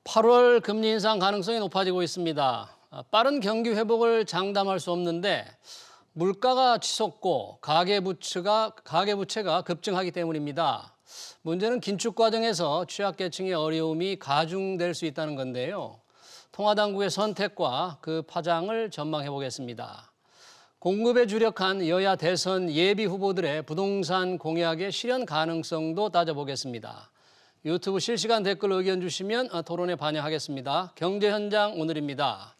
8월 금리 인상 가능성이 높아지고 있습니다. 빠른 경기 회복을 장담할 수 없는데 물가가 치솟고 가계부채가 급증하기 때문입니다. 문제는 긴축 과정에서 취약계층의 어려움이 가중될 수 있다는 건데요. 통화당국의 선택과 그 파장을 전망해 보겠습니다. 공급에 주력한 여야 대선 예비 후보들의 부동산 공약의 실현 가능성도 따져보겠습니다. 유튜브 실시간 댓글 의견 주시면 토론에 반영하겠습니다. 경제현장 오늘입니다.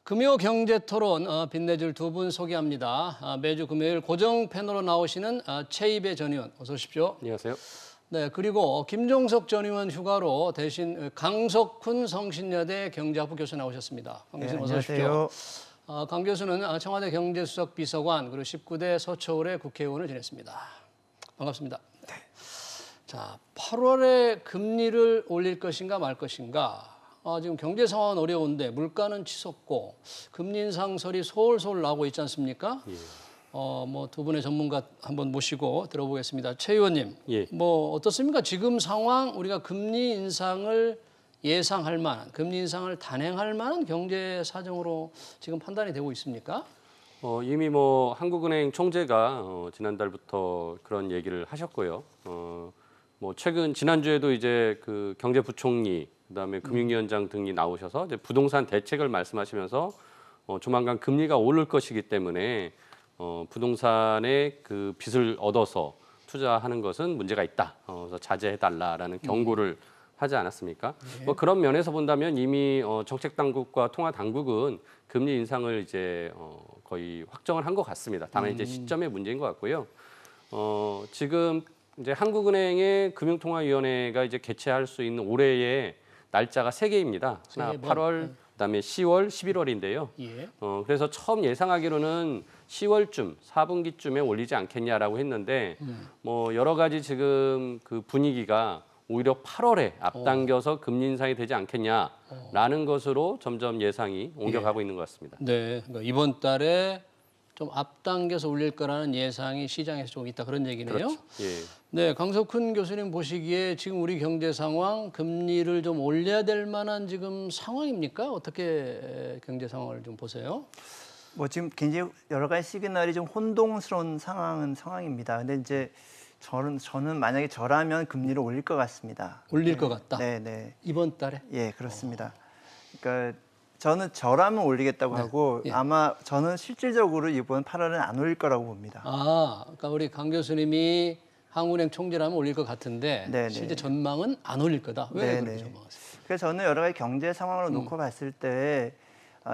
금요 경제토론 빛내줄 두 분 소개합니다. 매주 금요일 고정 패널로 나오시는 최이배 전 의원 어서 오십시오. 안녕하세요. 네, 그리고 김종석 전 의원 휴가로 대신 강석훈 성신여대 경제학부 교수 나오셨습니다. 강 교수님 어서 오십시오. 강 교수는 청와대 경제수석 비서관 그리고 19대 서초을의 국회의원을 지냈습니다. 반갑습니다. 네. 자, 8월에 금리를 올릴 것인가 말 것인가. 지금 경제 상황은 어려운데 물가는 치솟고 금리 인상설이 솔솔 나오고 있지 않습니까? 예. 뭐 두 분의 전문가 한번 모시고 들어보겠습니다. 최 의원님, 예. 뭐 어떻습니까? 지금 상황 우리가 금리 인상을 예상할 만한, 금리 인상을 단행할 만한 경제 사정으로 지금 판단이 되고 있습니까? 이미 한국은행 총재가 지난달부터 그런 얘기를 하셨고요. 최근 지난주에도 이제 그 경제부총리 그다음에 금융위원장 등이 나오셔서 이제 부동산 대책을 말씀하시면서 조만간 금리가 오를 것이기 때문에 부동산에 그 빚을 얻어서 투자하는 것은 문제가 있다. 그래서 자제해달라라는 경고를 하지 않았습니까? 네. 그런 면에서 본다면 이미 정책 당국과 통화 당국은 금리 인상을 이제 거의 확정을 한 것 같습니다. 다만 이제 시점의 문제인 것 같고요. 지금 이제 한국은행의 금융통화위원회가 이제 개최할 수 있는 올해의 날짜가 3개입니다. 하나 8월, 그다음에 10월, 11월인데요. 예. 그래서 처음 예상하기로는 10월쯤, 4분기쯤에 올리지 않겠냐라고 했는데 여러 가지 지금 그 분위기가 오히려 8월에 앞당겨서 금리 인상이 되지 않겠냐라는 것으로 점점 예상이 옮겨가고 있는 것 같습니다. 네, 그러니까 이번 달에 좀 앞당겨서 올릴 거라는 예상이 시장에서 좀 있다 그런 얘기네요. 그렇죠. 예. 네, 강석훈 교수님 보시기에 지금 우리 경제 상황, 금리를 좀 올려야 될 만한 지금 상황입니까? 어떻게 경제 상황을 좀 보세요? 지금 굉장히 여러 가지 시그널이 좀 혼동스러운 상황입니다. 근데 이제 저는 만약에 저라면 금리를 올릴 것 같습니다. 올릴 것 같다. 네. 이번 달에? 예, 그렇습니다. 그러니까 저라면 올리겠다고 하고 예. 아마 저는 실질적으로 이번 8월은 안 올릴 거라고 봅니다. 그러니까 우리 강 교수님이 한국은행 총재라면 올릴 것 같은데 네네. 실제 전망은 안 올릴 거다. 왜 그렇게 전망하세요? 그래서 저는 여러 가지 경제 상황을 놓고 봤을 때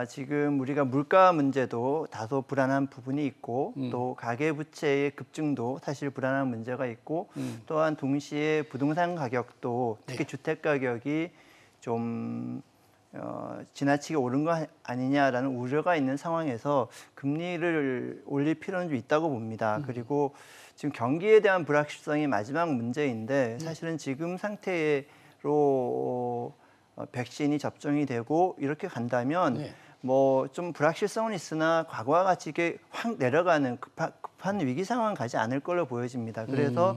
지금 우리가 물가 문제도 다소 불안한 부분이 있고 또 가계부채의 급증도 사실 불안한 문제가 있고 또한 동시에 부동산 가격도 특히 주택 가격이 좀 지나치게 오른 거 아니냐라는 우려가 있는 상황에서 금리를 올릴 필요는 좀 있다고 봅니다. 그리고 지금 경기에 대한 불확실성이 마지막 문제인데 사실은 지금 상태로 백신이 접종이 되고 이렇게 간다면 좀 불확실성은 있으나 과거와 같이 이게 확 내려가는 급한 위기 상황 가지 않을 걸로 보여집니다. 그래서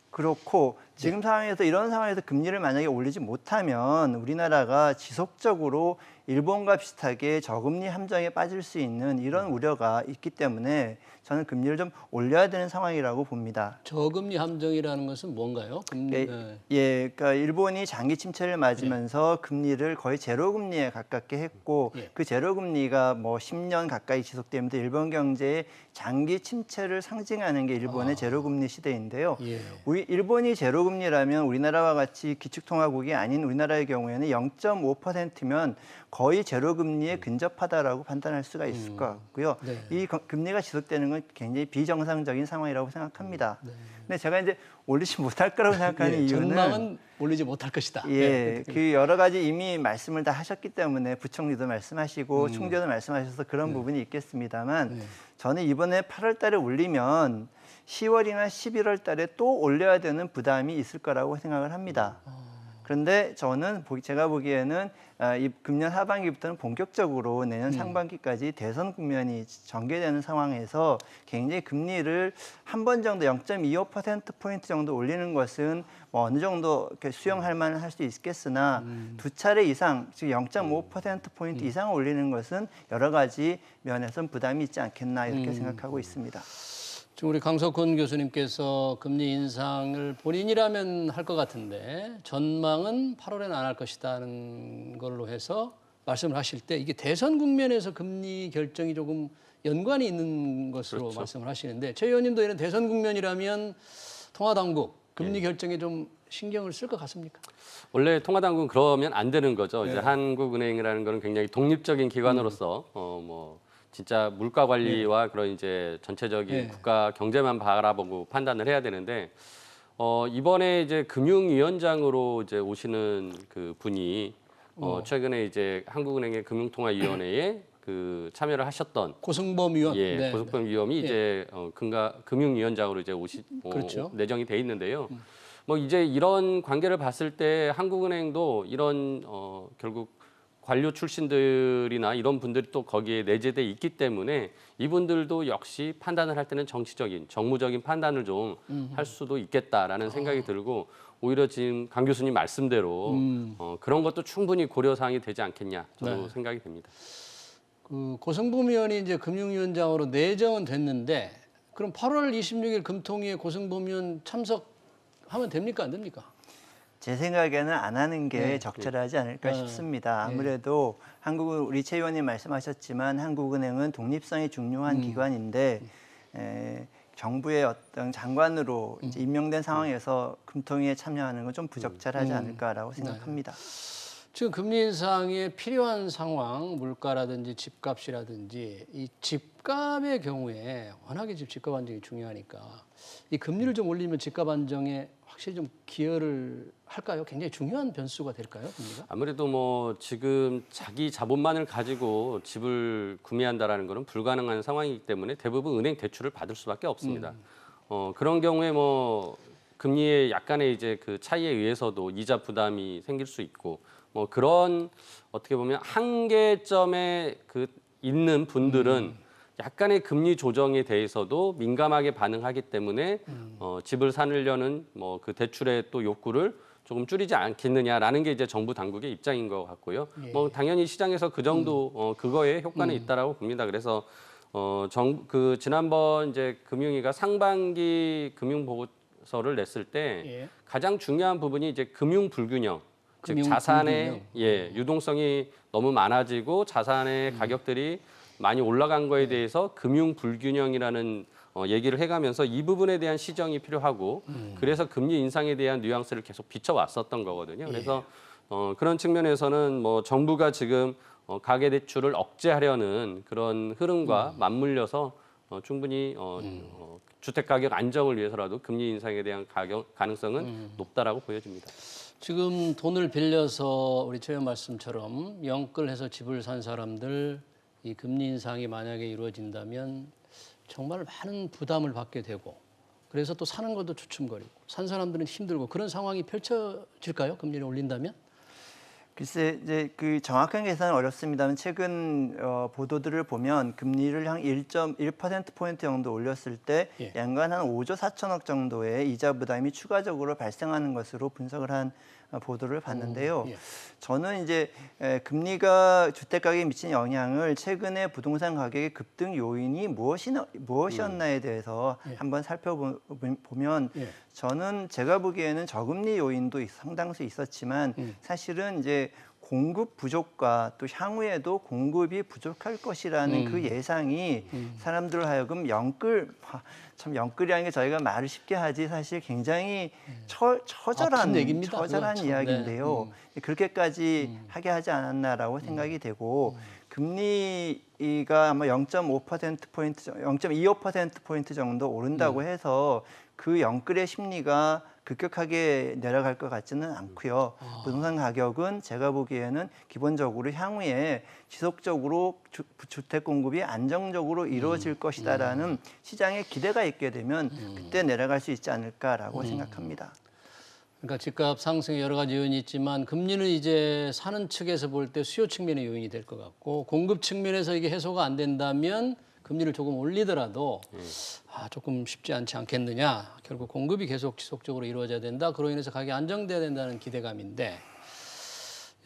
그렇고 지금 상황에서 이런 상황에서 금리를 만약에 올리지 못하면 우리나라가 지속적으로 일본과 비슷하게 저금리 함정에 빠질 수 있는 이런 우려가 있기 때문에 저는 금리를 좀 올려야 되는 상황이라고 봅니다. 저금리 함정이라는 것은 뭔가요? 그러니까 일본이 장기 침체를 맞으면서 금리를 거의 제로 금리에 가깝게 했고 그 제로 금리가 10년 가까이 지속되면서 일본 경제의 장기 침체를 상징하는 게 일본의 제로 금리 시대인데요. 일본이 제로 금리라면 우리나라와 같이 기축통화국이 아닌 우리나라의 경우에는 0.5%면 거의 제로 금리에 근접하다라고 판단할 수가 있을 것 같고요. 이 금리가 지속되는 건 굉장히 비정상적인 상황이라고 생각합니다. 근데 제가 이제 올리지 못할 거라고 생각하는 이유는 전망은 올리지 못할 것이다. 그 여러 가지 이미 말씀을 다 하셨기 때문에 부총리도 말씀하시고 총재도 말씀하셔서 그런 부분이 있겠습니다만 저는 이번에 8월 달에 올리면 10월이나 11월 달에 또 올려야 되는 부담이 있을 거라고 생각을 합니다. 그런데 저는 제가 보기에는 이 금년 하반기부터는 본격적으로 내년 상반기까지 대선 국면이 전개되는 상황에서 굉장히 금리를 한 번 정도 0.25%포인트 정도 올리는 것은 뭐 어느 정도 이렇게 수용할 만은 할 수 있겠으나 두 차례 이상, 즉 0.5%포인트 이상 올리는 것은 여러 가지 면에서 부담이 있지 않겠나 이렇게 생각하고 있습니다. 지금 우리 강석훈 교수님께서 금리 인상을 본인이라면 할 것 같은데 전망은 8월에는 안 할 것이다는 걸로 해서 말씀을 하실 때 이게 대선 국면에서 금리 결정이 조금 연관이 있는 것으로 그렇죠. 말씀을 하시는데 최 의원님도 이런 대선 국면이라면 통화당국 금리 결정에 좀 신경을 쓸 것 같습니까? 원래 통화당국은 그러면 안 되는 거죠. 이제 한국은행이라는 거는 굉장히 독립적인 기관으로서 뭐 진짜 물가 관리와 그런 이제 전체적인 국가 경제만 바라보고 판단을 해야 되는데 이번에 이제 금융위원장으로 이제 오시는 그 분이 최근에 이제 한국은행의 금융통화위원회에 그 참여를 하셨던 고승범 의원. 고승범 위원이 이제 금융위원장으로 이제 그렇죠. 내정이 돼 있는데요. 뭐 이제 이런 관계를 봤을 때 한국은행도 이런 결국 관료 출신들이나 이런 분들이 또 거기에 내재돼 있기 때문에 이분들도 역시 판단을 할 때는 정치적인, 정무적인 판단을 좀 할 수도 있겠다라는 생각이 들고 오히려 지금 강 교수님 말씀대로 그런 것도 충분히 고려사항이 되지 않겠냐 저도 생각이 됩니다. 그 고승범 의원이 이제 금융위원장으로 내정은 됐는데 그럼 8월 26일 금통위에 고승범 의원 참석하면 됩니까 안 됩니까? 제 생각에는 안 하는 게 적절하지 않을까 싶습니다. 아무래도 우리 최 의원님 말씀하셨지만 한국은행은 독립성이 중요한 기관인데 정부의 어떤 장관으로 이제 임명된 상황에서 금통위에 참여하는 건 좀 부적절하지 않을까라고 생각합니다. 지금 금리 인상에 필요한 상황, 물가라든지 집값이라든지 이 집값의 경우에 워낙에 지금 집값 안정이 중요하니까 이 금리를 좀 올리면 집값 안정에 확실히 좀 기여를 할까요? 굉장히 중요한 변수가 될까요, 금리가? 아무래도 뭐 지금 자기 자본만을 가지고 집을 구매한다라는 것은 불가능한 상황이기 때문에 대부분 은행 대출을 받을 수밖에 없습니다. 그런 경우에 뭐 금리의 약간의 이제 그 차이에 의해서도 이자 부담이 생길 수 있고 뭐 그런 어떻게 보면 한계점에 그 있는 분들은 약간의 금리 조정에 대해서도 민감하게 반응하기 때문에 집을 사려는 뭐 그 대출의 또 욕구를 조금 줄이지 않겠느냐라는 게 이제 정부 당국의 입장인 것 같고요. 뭐 당연히 시장에서 그 정도 그거에 효과는 있다라고 봅니다. 그래서 지난번 이제 금융위가 상반기 금융 보고서를 냈을 때 가장 중요한 부분이 이제 금융 불균형, 즉 자산의 유동성이 너무 많아지고 자산의 가격들이 많이 올라간 거에 대해서 금융 불균형이라는 얘기를 해가면서 이 부분에 대한 시정이 필요하고 그래서 금리 인상에 대한 뉘앙스를 계속 비춰왔었던 거거든요. 그래서 그런 측면에서는 뭐 정부가 지금 가계대출을 억제하려는 그런 흐름과 맞물려서 충분히 주택가격 안정을 위해서라도 금리 인상에 대한 가능성은 높다라고 보여집니다. 지금 돈을 빌려서 우리 최 의원 말씀처럼 영끌해서 집을 산 사람들 이 금리 인상이 만약에 이루어진다면 정말 많은 부담을 받게 되고 그래서 또 사는 것도 주춤거리고 산 사람들은 힘들고 그런 상황이 펼쳐질까요? 금리를 올린다면? 글쎄 이제 그 정확한 계산은 어렵습니다만 최근 보도들을 보면 금리를 한 1.1%포인트 정도 올렸을 때 연간 한 5조 4천억 정도의 이자 부담이 추가적으로 발생하는 것으로 분석을 한 보도를 봤는데요. 저는 이제 금리가 주택 가격에 미친 영향을 최근에 부동산 가격의 급등 요인이 무엇이었나에 대해서 한번 살펴보면 저는 제가 보기에는 저금리 요인도 상당수 있었지만 사실은 이제 공급 부족과 또 향후에도 공급이 부족할 것이라는 그 예상이 사람들 하여금 참 영끌이라는 게 저희가 말을 쉽게 하지 사실 굉장히 처절한 이야기인데요. 그렇게까지 하게 하지 않았나라고 생각이 되고 금리가 아마 0.25%포인트 정도 오른다고 해서 그 영끌의 심리가 급격하게 내려갈 것 같지는 않고요. 부동산 가격은 제가 보기에는 기본적으로 향후에 지속적으로 주택 공급이 안정적으로 이루어질 것이다라는 시장의 기대가 있게 되면 그때 내려갈 수 있지 않을까라고 생각합니다. 그러니까 집값 상승에 여러 가지 요인이 있지만 금리는 이제 사는 측에서 볼 때 수요 측면의 요인이 될 것 같고 공급 측면에서 이게 해소가 안 된다면 금리를 조금 올리더라도 조금 쉽지 않지 않겠느냐. 결국 공급이 계속 지속적으로 이루어져야 된다. 그로 인해서 가격이 안정돼야 된다는 기대감인데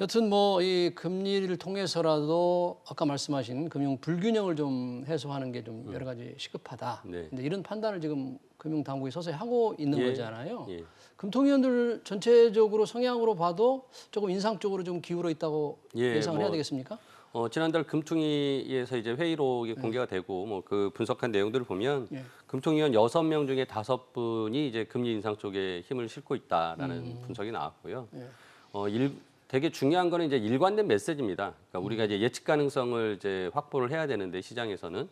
여튼 뭐 이 금리를 통해서라도 아까 말씀하신 금융 불균형을 좀 해소하는 게 좀 여러 가지 시급하다. 네. 근데 이런 판단을 지금 금융 당국이 서서히 하고 있는 예. 거잖아요. 예. 금통위원들 전체적으로 성향으로 봐도 조금 인상 쪽으로 좀 기울어 있다고 예, 예상을 해야 되겠습니까? 지난달 금통위에서 이제 회의록이 공개가 되고 뭐 그 분석한 내용들을 보면 예. 금통위원 6명 중에 5분이 이제 금리 인상 쪽에 힘을 싣고 있다라는 분석이 나왔고요. 예. 되게 중요한 거는 이제 일관된 메시지입니다. 그러니까 우리가 이제 예측 가능성을 이제 확보를 해야 되는데 시장에서는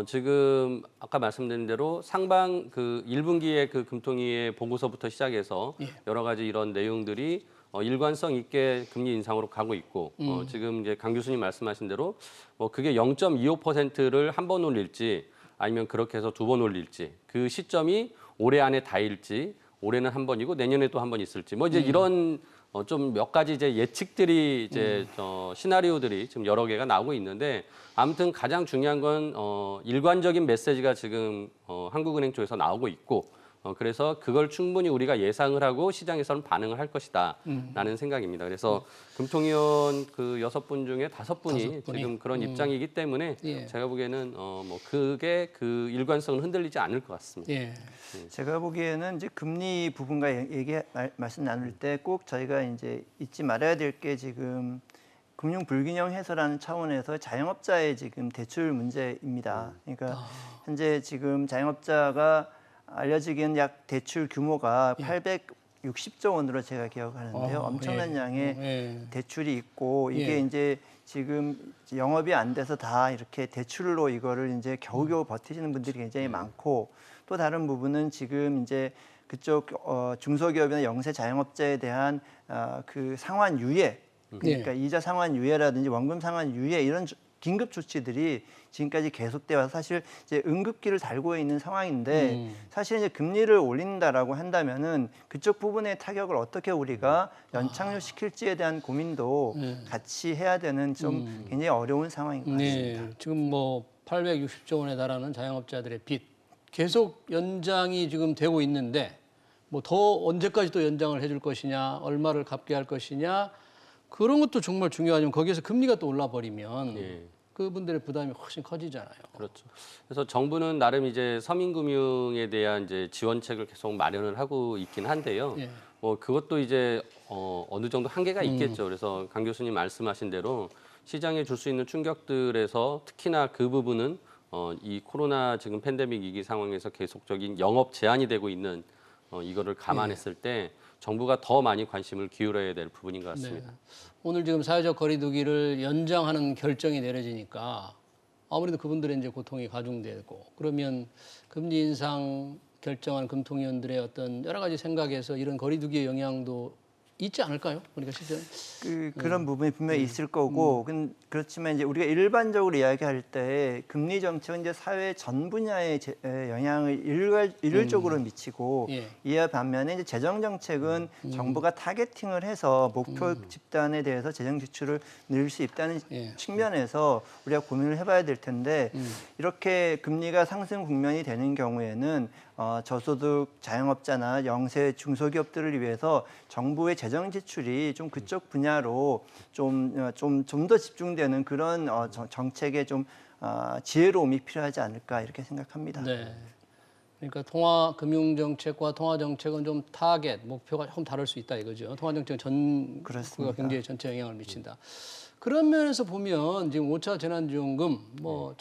지금 아까 말씀드린 대로 상반 그 1분기에 그 금통위의 보고서부터 시작해서 예. 여러 가지 이런 내용들이 일관성 있게 금리 인상으로 가고 있고 지금 이제 강 교수님 말씀하신 대로 뭐 그게 0.25%를 한 번 올릴지 아니면 그렇게 해서 2번 올릴지 그 시점이 올해 안에 다일지 올해는 한 번이고 내년에 또 한 번 있을지 뭐 이제 이런 좀 몇 가지 이제 예측들이 이제 시나리오들이 지금 여러 개가 나오고 있는데 아무튼 가장 중요한 건 일관적인 메시지가 지금 한국은행 쪽에서 나오고 있고 그래서 그걸 충분히 우리가 예상을 하고 시장에서는 반응을 할 것이다라는 생각입니다. 그래서 금통위원 그 6분 중에 5분이 지금 그런 입장이기 때문에 예. 제가 보기에는 뭐 그게 그 일관성은 흔들리지 않을 것 같습니다. 예. 제가 보기에는 이제 금리 부분과 말씀 나눌 때 꼭 저희가 이제 잊지 말아야 될 게 지금 금융 불균형 해소라는 차원에서 자영업자의 지금 대출 문제입니다. 그러니까 현재 지금 자영업자가 알려지기엔 약 대출 규모가 860조 원으로 제가 기억하는데요. 엄청난 양의 대출이 있고 이게 이제 지금 영업이 안 돼서 다 이렇게 대출로 이거를 이제 겨우겨우 버티시는 분들이 굉장히 많고 또 다른 부분은 지금 이제 그쪽 중소기업이나 영세 자영업자에 대한 그 상환 유예 그러니까 이자 상환 유예라든지 원금 상환 유예 이런 긴급 조치들이 지금까지 계속돼 와서 사실 이제 응급기를 달고 있는 상황인데 사실 이제 금리를 올린다라고 한다면은 그쪽 부분의 타격을 어떻게 우리가 연착륙 시킬지에 대한 고민도 같이 해야 되는 좀 굉장히 어려운 상황인 것 같습니다. 네. 지금 뭐 860조 원에 달하는 자영업자들의 빚 계속 연장이 지금 되고 있는데 뭐 더 언제까지 또 연장을 해줄 것이냐, 얼마를 갚게 할 것이냐 그런 것도 정말 중요하지만 거기에서 금리가 또 올라버리면 그분들의 부담이 훨씬 커지잖아요. 그렇죠. 그래서 정부는 나름 이제 서민금융에 대한 이제 지원책을 계속 마련을 하고 있긴 한데요. 예. 뭐 그것도 이제 어느 정도 한계가 있겠죠. 그래서 강 교수님 말씀하신 대로 시장에 줄 수 있는 충격들에서 특히나 그 부분은 이 코로나 지금 팬데믹 위기 상황에서 계속적인 영업 제한이 되고 있는 이거를 감안했을 때 정부가 더 많이 관심을 기울여야 될 부분인 것 같습니다. 네. 오늘 지금 사회적 거리두기를 연장하는 결정이 내려지니까 아무래도 그분들의 이제 고통이 가중되고 그러면 금리 인상 결정한 금통위원들의 어떤 여러 가지 생각에서 이런 거리두기의 영향도 있지 않을까요? 그러니까 실제 그런 부분이 분명히 있을 거고, 그렇지만 이제 우리가 일반적으로 이야기할 때 금리 정책은 이제 사회 전 분야에 영향을 일괄적으로 미치고, 예. 이에 반면에 이제 재정 정책은 정부가 타겟팅을 해서 목표 집단에 대해서 재정 지출을 늘릴 수 있다는 예. 측면에서 우리가 고민을 해봐야 될 텐데, 이렇게 금리가 상승 국면이 되는 경우에는 저소득 자영업자나 영세 중소기업들을 위해서 정부의 재정 지출이 좀 그쪽 분야로 좀 더 집중되는 그런 정책의 좀 지혜로움이 필요하지 않을까 이렇게 생각합니다. 네. 그러니까 통화 금융 정책과 통화 정책은 좀 타겟 목표가 조금 다를 수 있다 이거죠. 통화 정책은 전 그렇습니다. 경제에 전체 영향을 미친다. 그런 면에서 보면 지금 5차 재난지원금 뭐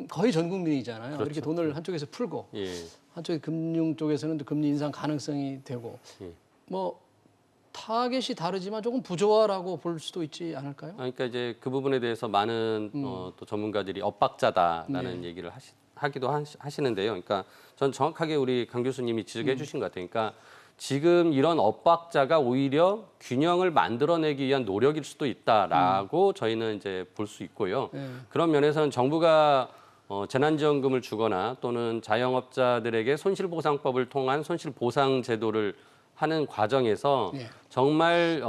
거의 전 국민이잖아요. 그렇죠. 이렇게 돈을 한쪽에서 풀고 예. 한쪽에 금융 쪽에서는 또 금리 인상 가능성이 되고 뭐 타겟이 다르지만 조금 부조화라고 볼 수도 있지 않을까요? 그러니까 이제 그 부분에 대해서 많은 또 전문가들이 엇박자다라는 얘기를 하기도 하시는데요. 그러니까 전 정확하게 우리 강 교수님이 지적해 주신 것 같아요. 그러니까 지금 이런 엇박자가 오히려 균형을 만들어내기 위한 노력일 수도 있다라고 저희는 이제 볼 수 있고요. 그런 면에서는 정부가 재난지원금을 주거나 또는 자영업자들에게 손실보상법을 통한 손실보상 제도를 하는 과정에서 예. 정말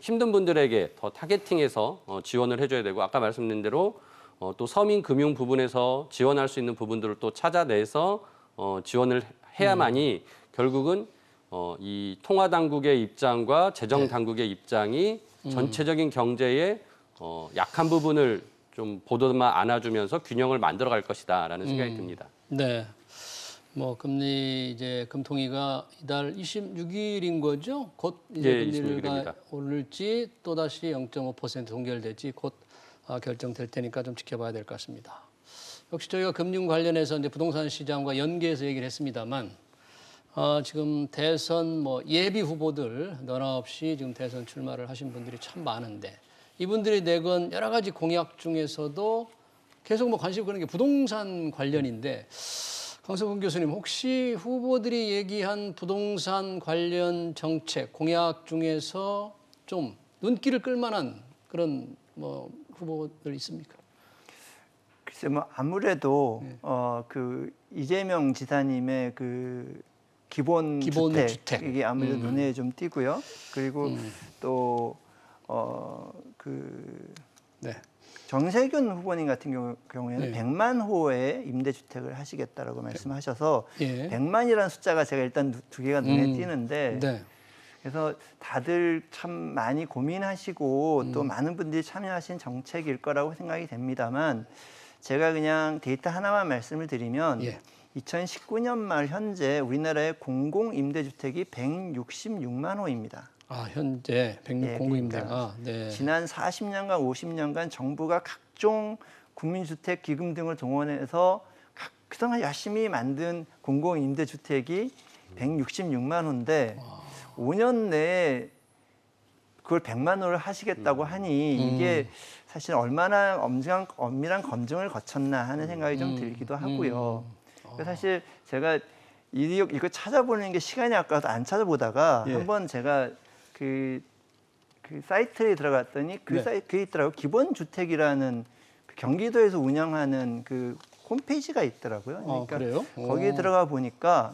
힘든 분들에게 더 타겟팅해서 지원을 해줘야 되고 아까 말씀드린 대로 또 서민 금융 부분에서 지원할 수 있는 부분들을 또 찾아내서 지원을 해야만이 결국은 이 통화 당국의 입장과 재정 당국의 입장이 전체적인 경제의 약한 부분을 좀 보도만 안아주면서 균형을 만들어갈 것이다라는 생각이 듭니다. 네. 뭐 금리 이제 금통위가 이달 26일인 거죠? 곧 이제 예, 금리가 26일입니다. 오를지 또 다시 0.5% 동결될지 곧 결정될 테니까 좀 지켜봐야 될 것 같습니다. 역시 저희가 금융 관련해서 이제 부동산 시장과 연계해서 얘기를 했습니다만 지금 대선 뭐 예비 후보들 너나 없이 지금 대선 출마를 하신 분들이 참 많은데 이분들이 내건 여러 가지 공약 중에서도 계속 뭐 관심 끄는 게 부동산 관련인데 강성훈 교수님 혹시 후보들이 얘기한 부동산 관련 정책 공약 중에서 좀 눈길을 끌만한 그런 뭐 후보들 있습니까? 글쎄 뭐 아무래도 그 이재명 지사님의 그 기본 주택 이게 아무래도 눈에 좀 띄고요. 그리고 또 네. 정세균 후보님 같은 경우에는 100만 호의 임대주택을 하시겠다라고 말씀하셔서 예. 100만이라는 숫자가 제가 일단 두 개가 눈에 띄는데 네. 그래서 다들 참 많이 고민하시고 또 많은 분들이 참여하신 정책일 거라고 생각이 됩니다만 제가 그냥 데이터 하나만 말씀을 드리면 2019년 말 현재 우리나라의 공공임대주택이 166만 호입니다. 아 현재 106 공공임대가 그러니까 지난 40년간 50년간 정부가 각종 국민주택 기금 등을 동원해서 그동안 열심히 만든 공공임대주택이 166만 호인데 5년 내에 그걸 100만 호를 하시겠다고 하니 이게 사실 얼마나 엄밀한 검증을 거쳤나 하는 생각이 좀 들기도 하고요. 사실 제가 이거 찾아보는 게 시간이 아까워서 안 찾아보다가 한번 제가 그 사이트에 들어갔더니 그게 있더라고요. 기본주택이라는 그 경기도에서 운영하는 그 홈페이지가 있더라고요. 그러니까 그래요? 거기에 들어가 보니까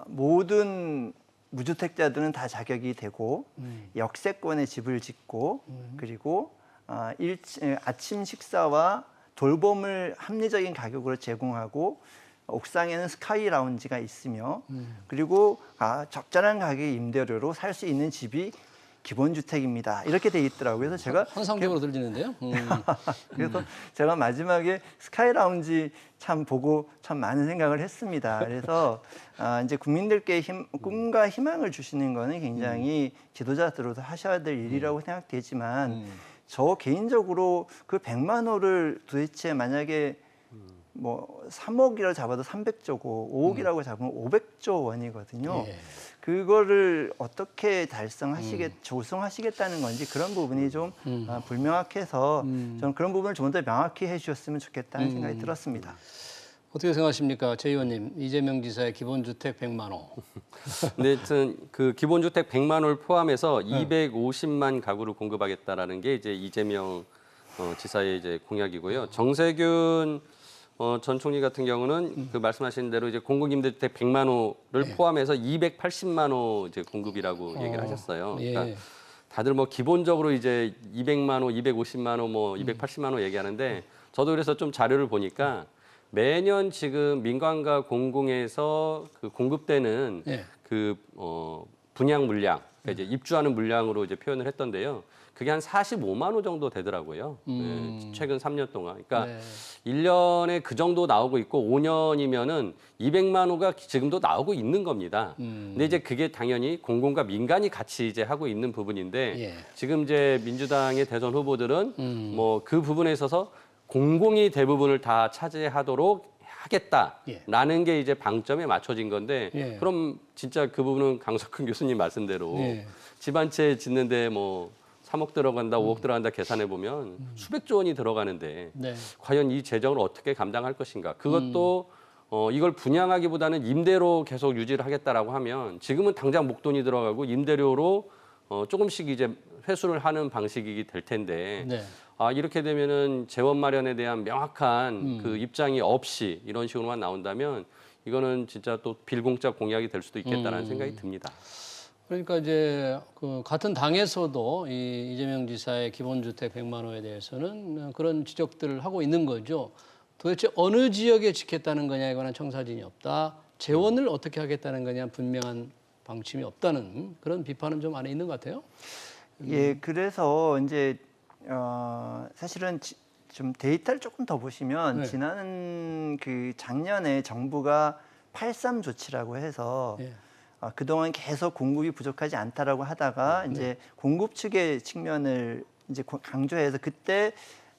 모든 무주택자들은 다 자격이 되고 역세권에 집을 짓고 그리고 아침 식사와 돌봄을 합리적인 가격으로 제공하고 옥상에는 스카이 라운지가 있으며 그리고 적절한 가격의 임대료로 살 수 있는 집이 기본주택입니다. 이렇게 돼 있더라고요. 그래서 제가 환상적으로 들리는데요. 그래서 제가 마지막에 스카이 라운지 참 보고 참 많은 생각을 했습니다. 그래서 이제 국민들께 꿈과 희망을 주시는 거는 굉장히 지도자들로도 하셔야 될 일이라고 생각되지만 저 개인적으로 그 100만 호를 도대체 만약에 뭐 3억이라고 잡아도 300조고 5억이라고 잡으면 500조 원이거든요. 그거를 어떻게 조성하시겠다는 건지 그런 부분이 좀 불명확해서 저는 그런 부분을 좀 더 명확히 해주셨으면 좋겠다는 생각이 들었습니다. 어떻게 생각하십니까, 최 의원님? 이재명 지사의 기본주택 100만 호. 근데 하여튼 그 기본주택 100만 호를 포함해서 250만 가구를 공급하겠다라는 게 이제 이재명 지사의 이제 공약이고요. 정세균 전 총리 같은 경우는 그 말씀하신 대로 이제 공공임대주택 100만 호를 포함해서 280만 호 이제 공급이라고 얘기를 하셨어요. 그러니까 다들 뭐 기본적으로 이제 200만 호, 250만 호, 뭐 280만 호 얘기하는데 저도 그래서 좀 자료를 보니까 매년 지금 민간과 공공에서 그 공급되는 그 분양 물량, 그러니까 이제 입주하는 물량으로 이제 표현을 했던데요. 그게 한 45만 호 정도 되더라고요. 최근 3년 동안. 그러니까 1년에 그 정도 나오고 있고 5년이면은 200만 호가 지금도 나오고 있는 겁니다. 근데 이제 그게 당연히 공공과 민간이 같이 이제 하고 있는 부분인데 지금 이제 민주당의 대선 후보들은 뭐 그 부분에 있어서 공공이 대부분을 다 차지하도록 하겠다라는 게 이제 방점에 맞춰진 건데 그럼 진짜 그 부분은 강석훈 교수님 말씀대로 집 한 채 짓는데 뭐 3억 들어간다, 5억 들어간다 계산해 보면 수백조 원이 들어가는데 과연 이 재정을 어떻게 감당할 것인가? 그것도 이걸 분양하기보다는 임대로 계속 유지를 하겠다라고 하면 지금은 당장 목돈이 들어가고 임대료로 조금씩 이제 회수를 하는 방식이 될 텐데 이렇게 되면은 재원 마련에 대한 명확한 그 입장이 없이 이런 식으로만 나온다면 이거는 진짜 또 빌공짜 공약이 될 수도 있겠다라는 생각이 듭니다. 그러니까 이제 그 같은 당에서도 이 이재명 지사의 기본주택 100만 호에 대해서는 그런 지적들을 하고 있는 거죠. 도대체 어느 지역에 짓겠다는 거냐에 관한 청사진이 없다. 재원을 어떻게 하겠다는 거냐 분명한 방침이 없다는 그런 비판은 좀 안에 있는 것 같아요. 예, 그래서 이제 사실은 좀 데이터를 조금 더 보시면 네. 지난 그 작년에 정부가 8.3 조치라고 해서 예. 그동안 계속 공급이 부족하지 않다라고 하다가 이제 공급 측의 측면을 이제 강조해서 그때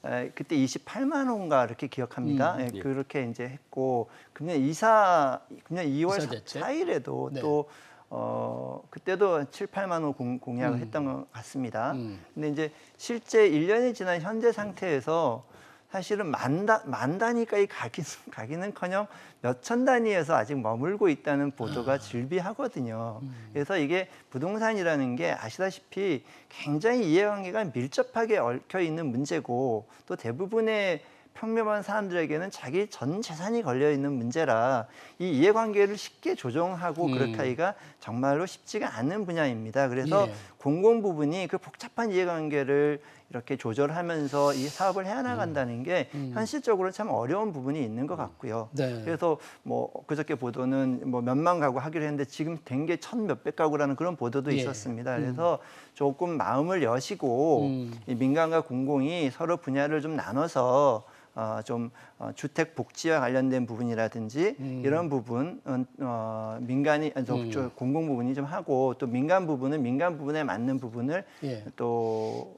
28만 호인가 이렇게 기억합니다. 예, 예. 그렇게 이제 했고 금년 2월 이사 대책? 4일에도 네. 또 그때도 7, 8만 호 공약을 했던 것 같습니다. 근데 이제 실제 1년이 지난 현재 상태에서 사실은 만 단위까지 가기는커녕 몇천 단위에서 아직 머물고 있다는 보도가 즐비하거든요. 그래서 이게 부동산이라는 게 아시다시피 굉장히 이해관계가 밀접하게 얽혀 있는 문제고 또 대부분의 평범한 사람들에게는 자기 전 재산이 걸려 있는 문제라 이 이해관계를 쉽게 조정하고 그렇게 하기가 정말로 쉽지가 않은 분야입니다. 그래서 예. 공공 부분이 그 복잡한 이해관계를 이렇게 조절하면서 이 사업을 해나간다는 게 현실적으로 참 어려운 부분이 있는 것 같고요. 네. 그래서 뭐 그저께 보도는 뭐 몇만 가구 하기로 했는데 지금 된 게 1,000몇백 가구라는 그런 보도도 예. 있었습니다. 그래서 조금 마음을 여시고 이 민간과 공공이 서로 분야를 좀 나눠서 주택 복지와 관련된 부분이라든지 이런 부분 민간이 공공 부분이 좀 하고 또 민간 부분은 민간 부분에 맞는 부분을 예. 또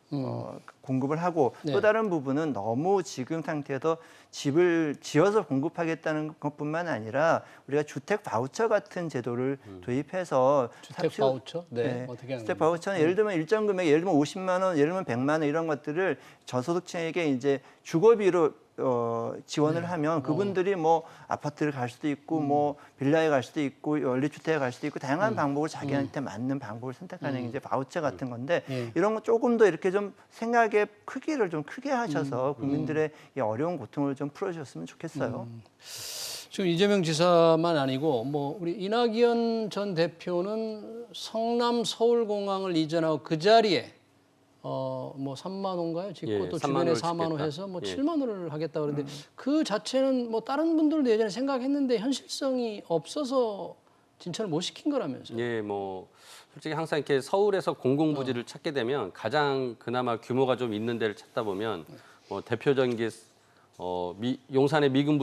공급을 하고 네. 또 다른 부분은 너무 지금 상태에서 집을 지어서 공급하겠다는 것뿐만 아니라 우리가 주택 바우처 같은 제도를 도입해서 주택 바우처? 네. 어떻게 하는 주택 겁니까? 바우처는 예를 들면 일정 금액, 예를 들면 50만 원, 예를 들면 100만 원 이런 것들을 저소득층에게 이제 주거비로 지원을 하면 그분들이 뭐 아파트를 갈 수도 있고 뭐 빌라에 갈 수도 있고 연립주택에 갈 수도 있고 다양한 방법을 자기한테 맞는 방법을 선택하는 게 이제 바우처 같은 건데 예. 이런 거 조금 더 이렇게 좀 생각의 크기를 좀 크게 하셔서 국민들의 이 어려운 고통을 좀 풀어주셨으면 좋겠어요. 지금 이재명 지사만 아니고 뭐 우리 이낙연 전 대표는 성남 서울공항을 이전하고 그 자리에 뭐 3만 호인가요? 짓고 예, 또 3만 주변에 호를 4만 호 짓겠다. 해서 뭐 예. 7만 호를 하겠다 그러는데 그 자체는 뭐 다른 분들도 예전에 생각했는데 현실성이 없어서 진천을 못 시킨 거라면서요. 예, 뭐 솔직히 항상 이렇게 서울에서 공공부지를 찾게 되면 가장 그나마 규모가 좀 있는 데를 찾다 보면 뭐 대표적인 게 용산의 미군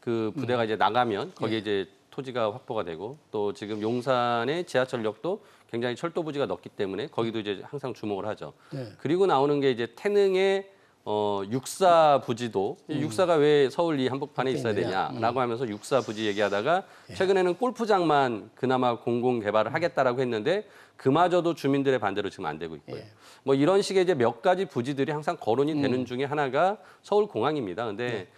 그 부대가 이제 나가면 거기에 이제 토지가 확보가 되고 또 지금 용산의 지하철역도 굉장히 철도 부지가 넓기 때문에 거기도 이제 항상 주목을 하죠. 네. 그리고 나오는 게 이제 태능의 육사 부지도 육사가 왜 서울 이 한복판에 있어야 되냐라고 하면서 육사 부지 얘기하다가 최근에는 골프장만 그나마 공공 개발을 하겠다라고 했는데 그마저도 주민들의 반대로 지금 안 되고 있고요. 뭐 이런 식의 이제 몇 가지 부지들이 항상 거론이 되는 중에 하나가 서울 공항입니다. 근데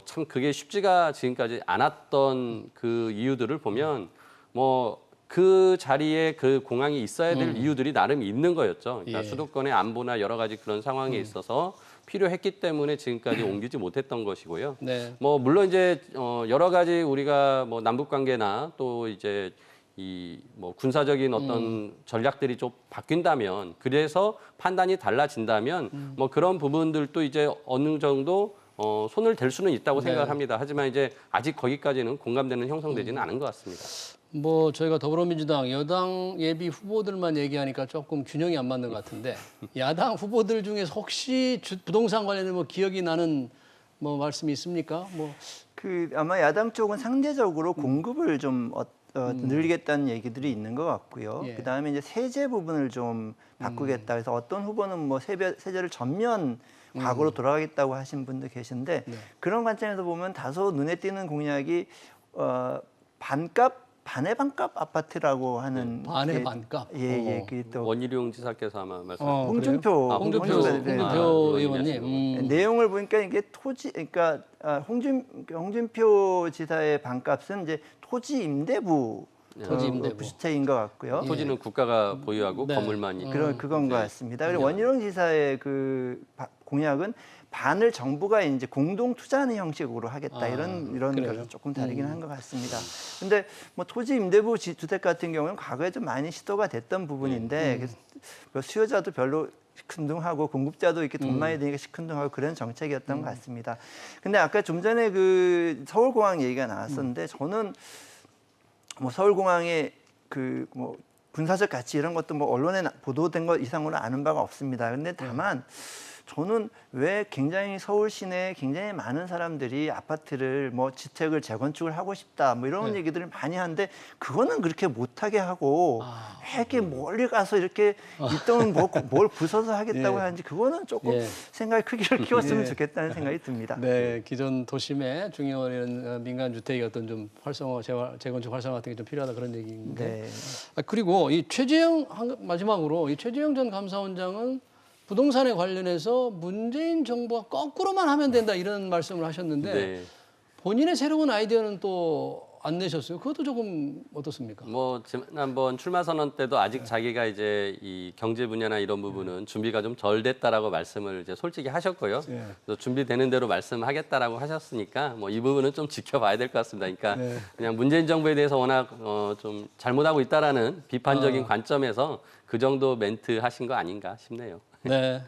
참 그게 쉽지가 지금까지 않았던 그 이유들을 보면 뭐 그 자리에 그 공항이 있어야 될 이유들이 나름 있는 거였죠. 그러니까 예. 수도권의 안보나 여러 가지 그런 상황에 있어서 필요했기 때문에 지금까지 옮기지 못했던 것이고요. 네. 뭐 물론 이제 여러 가지 우리가 뭐 남북 관계나 또 이제 이 뭐 군사적인 어떤 전략들이 좀 바뀐다면 그래서 판단이 달라진다면 뭐 그런 부분들도 이제 어느 정도 손을 댈 수는 있다고 네. 생각을 합니다. 하지만 이제 아직 거기까지는 공감대는 형성되지는 않은 것 같습니다. 뭐 저희가 더불어민주당 여당 예비 후보들만 얘기하니까 조금 균형이 안 맞는 것 같은데 야당 후보들 중에서 혹시 부동산 관련해 뭐 기억이 나는 뭐 말씀이 있습니까? 뭐 아마 야당 쪽은 상대적으로 공급을 좀 늘리겠다는 얘기들이 있는 것 같고요. 예. 그다음에 이제 세제 부분을 좀 바꾸겠다. 그래서 어떤 후보는 뭐 세제를 전면 과거로 돌아가겠다고 하신 분도 계신데 그런 관점에서 보면 다소 눈에 띄는 공약이 반의 반값 아파트라고 하는 반의 게- 반값. 예, 그게 또 원희룡 지사께서 아마 말씀. 홍준표 홍준표 네. 의원님. 내용을 보니까 이게 그러니까 홍준표 지사의 반값은 이제 토지 임대부 토지 임대부. 부주택인 것 같고요. 토지는 국가가 보유하고 네. 건물만 있고. 그건 것 같습니다. 그리고 원희룡 지사의 그 공약은 반을 정부가 이제 공동 투자하는 형식으로 하겠다 이런 그래요? 것은 조금 다르긴 한 것 같습니다. 근데 뭐 토지 임대부 주택 같은 경우는 과거에 좀 많이 시도가 됐던 부분인데 그래서 뭐 수요자도 별로 시큰둥하고 공급자도 이렇게 돈 많이 드니까 시큰둥하고 그런 정책이었던 것 같습니다. 근데 아까 좀 전에 그 서울공항 얘기가 나왔었는데 저는 뭐 서울공항에 그 뭐 군사적 가치 이런 것도 뭐 언론에 보도된 것 이상으로 아는 바가 없습니다. 근데 다만 저는 왜 굉장히 서울 시내에 굉장히 많은 사람들이 아파트를 뭐 주택을 재건축을 하고 싶다 뭐 이런 얘기들을 많이 하는데 그거는 그렇게 못하게 하고 왜 이렇게 멀리 가서 이렇게 이 땅은 뭘 부숴서 하겠다고 하는지 그거는 조금 생각의 크기를 키웠으면 좋겠다는 생각이 듭니다. 네, 기존 도심에 중요한 이런 민간 주택의 어떤 좀 활성화, 재건축 활성화 같은 게 좀 필요하다 그런 얘기인데. 네. 그리고 이 마지막으로 이 최재형 전 감사원장은 부동산에 관련해서 문재인 정부가 거꾸로만 하면 된다 이런 말씀을 하셨는데 네. 본인의 새로운 아이디어는 또 안 내셨어요. 그것도 조금 어떻습니까? 뭐 지난번 출마 선언 때도 아직 자기가 이제 이 경제 분야나 이런 부분은 준비가 좀 덜 됐다라고 말씀을 이제 솔직히 하셨고요. 그래서 준비되는 대로 말씀하겠다라고 하셨으니까 뭐 이 부분은 좀 지켜봐야 될 것 같습니다. 그러니까 그냥 문재인 정부에 대해서 워낙 좀 잘못하고 있다라는 비판적인 관점에서 그 정도 멘트 하신 거 아닌가 싶네요. 네.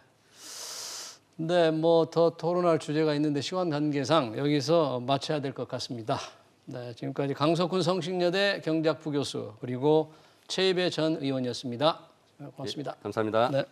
네, 뭐 더 토론할 주제가 있는데 시간 관계상 여기서 마쳐야 될 것 같습니다. 네, 지금까지 강석훈 성신여대 경제학 부교수 그리고 최입의 전 의원이었습니다. 고맙습니다. 감사합니다. 네.